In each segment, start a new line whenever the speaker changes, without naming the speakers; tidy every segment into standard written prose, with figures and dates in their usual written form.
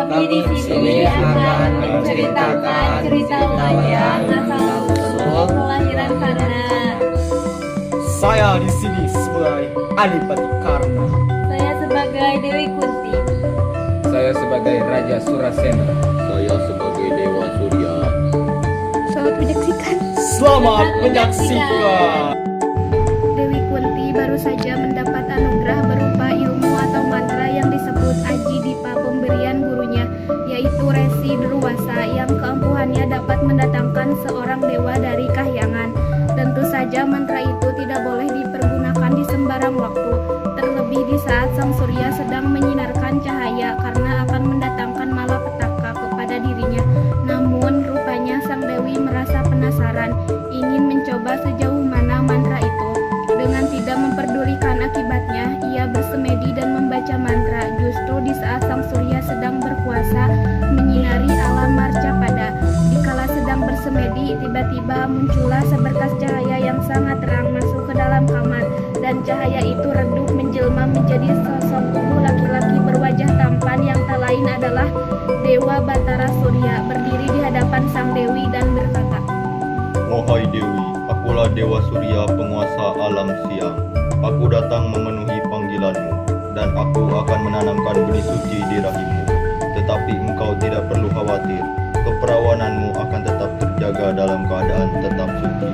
Kami di sini akan menceritakan cerita wayang asal-usul kelahiran Karna.
Saya di sini sebagai Adipati Karna.
Saya sebagai Dewi Kunti.
Saya sebagai Raja Surasena.
Saya sebagai Dewa Surya.
Selamat menyaksikan.
Dewi Kunti baru saja mendapat anugerah berupa ilmu atau mantra yang disebut Aji Dipa pemberian gurunya, yaitu Resi Druwasa yang keampuhannya dapat mendatangkan seorang dewa dari kahyangan. Tentu saja mantra itu tidak boleh dipergunakan di sembarang waktu, terlebih di saat sang surya sedang menyinarkan cahaya karena akan mendatangkan malapetaka kepada dirinya. Namun rupanya sang dewi merasa penasaran, ingin mencoba sejauh mana mantra itu. Dengan tidak memperdulikan akibatnya, ia bersemedi dan membaca mantra justru di saat sang surya sedang berkuasa menyinari alam Marcapada. Dikala sedang bersemedi, tiba-tiba muncullah seberkas cahaya yang sangat terang masuk ke dalam kamar, dan cahaya itu redup menjelma menjadi sosok tubuh laki-laki berwajah tampan yang tak lain adalah Dewa Batara Surya, berdiri di hadapan sang dewi dan berkata,
Wahai Dewi, akulah Dewa Surya penguasa alam siang. Aku datang memenuhi panggilanmu, dan aku akan menanamkan benih suci di rahimmu. Tetapi engkau tidak perlu khawatir, keperawananmu akan tetap terjaga dalam keadaan tetap suci.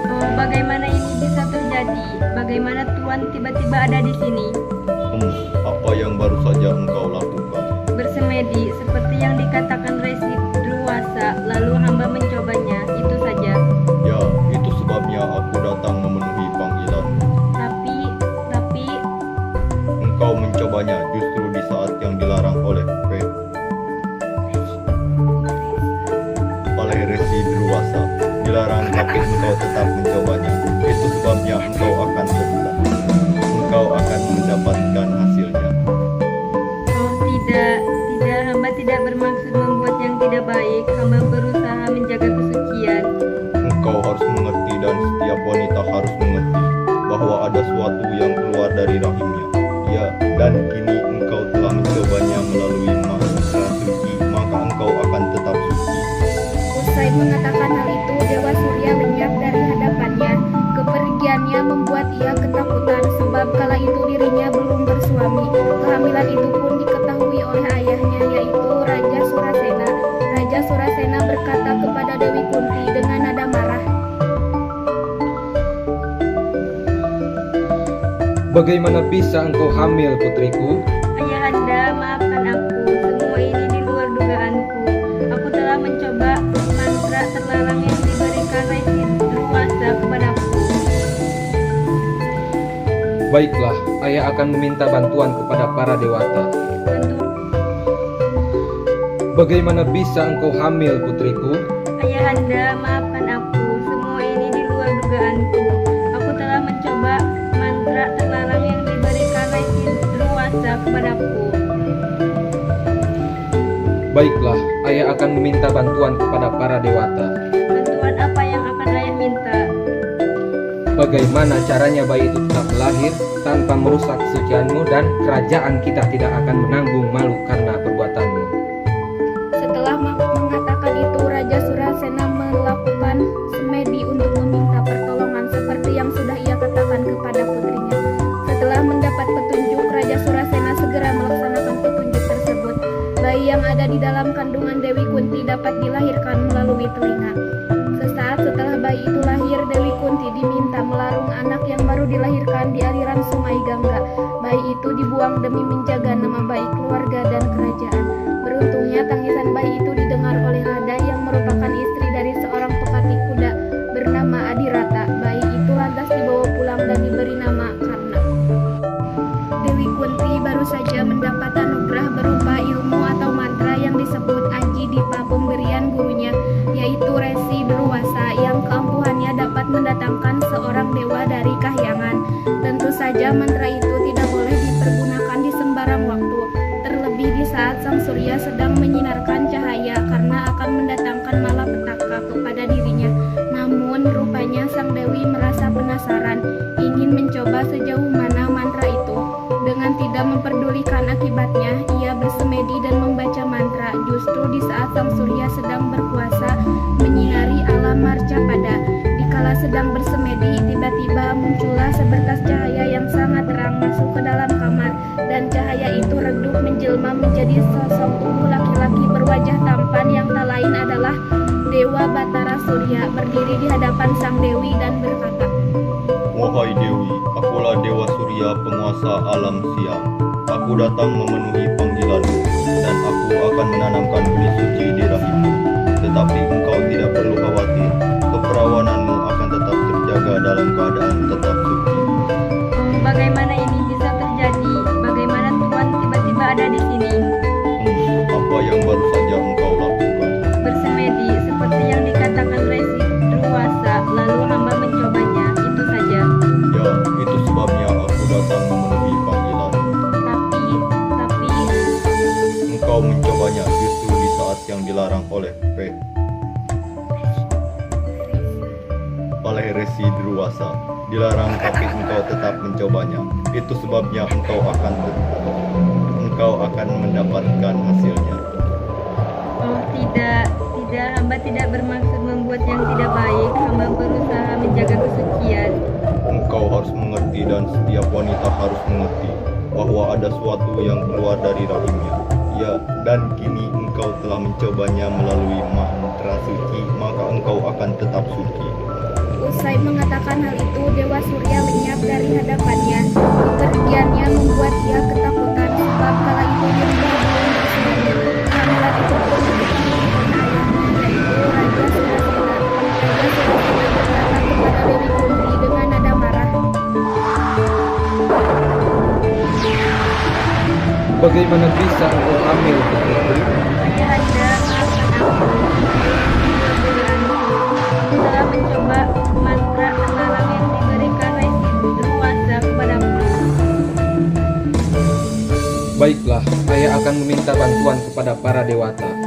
Oh, bagaimana ini bisa terjadi? Bagaimana Tuan tiba-tiba ada di sini?
Apa yang baru saja engkau lakukan?
Bersemedi seperti yang dikatakan Resi Druwasa, lalu hamba mencobanya, itu saja.
Ya, itu sebabnya aku datang memenuhi panggilanmu.
Tapi
Engkau mencobanya justru di saat yang dilarang oleh Resi Druwasa. Dilarang tapi engkau tetap mencobanya. Itu sebabnya engkau akan mendapatkan hasilnya.
oh tidak, hamba tidak bermaksud membuat yang tidak baik. Hamba berusaha menjaga kesucian.
Engkau harus mengerti dan setiap wanita harus mengerti bahwa ada sesuatu yang keluar dari rahimnya. Ya, dan kini engkau telah mencobanya melalui mantra suci, maka engkau akan tetap suci.
Usai mengatakan hal itu, Dewa Surya lenyap dari hadapannya. Kepergiannya membuat ia ketakutan sebab kala itu dirinya belum bersuami. Kehamilan itu pun diketahui oleh ayahnya, yaitu Raja Surasena. Raja Surasena berkata kepada Dewi Kunti dengan nada marah,
Bagaimana bisa engkau hamil, putriku?
Ayahanda, maafkan aku. Semua ini di luar dugaanku. Aku telah mencoba mantra terlarang yang diberikan Resi Druwasa kepadaku.
Baiklah, ayah akan meminta bantuan kepada para dewata.
Tentu,
Bagaimana bisa engkau hamil, putriku?
Ayahanda, maafkan aku. Semua ini di luar dugaanku. Aku telah mencoba mantra terlarang yang diberikan Resi Druwasa kepadaku.
Baiklah, ayah akan meminta bantuan kepada para dewata.
Bantuan apa yang akan ayah minta?
Bagaimana caranya bayi itu tetap lahir tanpa merusak kesucianmu dan kerajaan kita tidak akan menanggung malu karena perbuatanmu.
Setelah mengatakan itu, Raja Surasena melakukan semedi untuk meminta pertolongan seperti yang sudah ia katakan kepada putrinya. Setelah mendapat petunjuk, Raja Surasena segera melaksanakan petunjuk tersebut. Bayi yang ada di dalam kandungan Dewi Kunti dapat dilahirkan melalui telinga. Sesaat setelah bayi itu lahir, Dewi Kunti diminta melarung anak yang baru dilahirkan di aliran Sungai Gangga. Bayi itu dibuang demi menjaga nama baik keluarga dan kerajaan. Beruntungnya tangisan bayi itu didengar oleh Radha yang merupakan istri dari seorang pekati kuda bernama Adirata. Bayi itu lantas dibawa pulang dan diberi nama Karna. Dewi Kunti baru saja mendapat anugerah berupa ilmu atau mantra yang disebut Aji Dipa pemberian gurunya, yaitu Resi Druwasa yang keampuhannya dapat mendatangkan seorang dewa dari kahyangan. Tentu saja mantra itu tidak boleh dipergunakan di sembarang waktu, terlebih di saat sang surya sedang menyinarkan cahaya karena akan mendatangkan malapetaka kepada dirinya. Namun rupanya sang dewi merasa penasaran, ingin mencoba sejauh mana mantra itu. Dengan tidak tidak memperdulikan akibatnya, ia bersemedi dan membaca mantra. Justru di saat sang surya sedang berkuasa menyinari alam Marcapada, dikala sedang bersemedi, tiba-tiba muncullah seberkas cahaya yang sangat terang masuk ke dalam kamar, dan cahaya itu redup menjelma menjadi sosok tubuh laki-laki berwajah tampan yang tak lain adalah Dewa Batara Surya, berdiri di hadapan sang dewi dan berkata,
Wahai Dewi, akulah Dewa Surya penguasa alam siang. Aku datang memenuhi panggilanmu, dan aku akan menanamkan benih suci di rahimmu. Tetapi engkau tidak perlu khawatir, keperawananmu akan tetap terjaga dalam keadaan tetap suci.
Bagaimana ini bisa terjadi? Bagaimana Tuhan tiba-tiba ada di sini?
Apa yang baru saja engkau lakukan?
Bersemedi seperti yang dikatakan Resi Druwasa, lalu hamba mencobanya, itu saja.
Ya, itu sebabnya aku datang memenuhi panggilanmu.
Tapi
Engkau mencobanya justru di saat yang dilarang oleh Resi Druwasa. Dilarang tapi engkau tetap mencobanya. Itu sebabnya engkau akan mendapatkan hasilnya.
oh tidak, hamba tidak bermaksud membuat yang tidak baik. Hamba berusaha menjaga kesucian.
Engkau harus mengerti dan setiap wanita harus mengerti bahwa ada sesuatu yang keluar dari rahimnya. Ya, dan kini engkau telah mencobanya melalui mantra suci, maka engkau akan tetap suci.
Usai mengatakan hal itu, Dewa Surya lenyap dari hadapannya. Kepergiannya membuat dia ketakutan, sebab kala itu dirubah belum bersemedi. Kehamilan itu pun diketahui ayahnya, yaitu Raja Surasena. Raja Surasena berkata kepada Dewi Kunti dengan nada marah,
Bagaimana bisa engkau hamil putriku?
Ayahanda, maafkan aku telah mencoba mantra terlarang yang diberikan Resi Druwasa kepadaku.
Baiklah, ayah akan meminta bantuan kepada para dewata.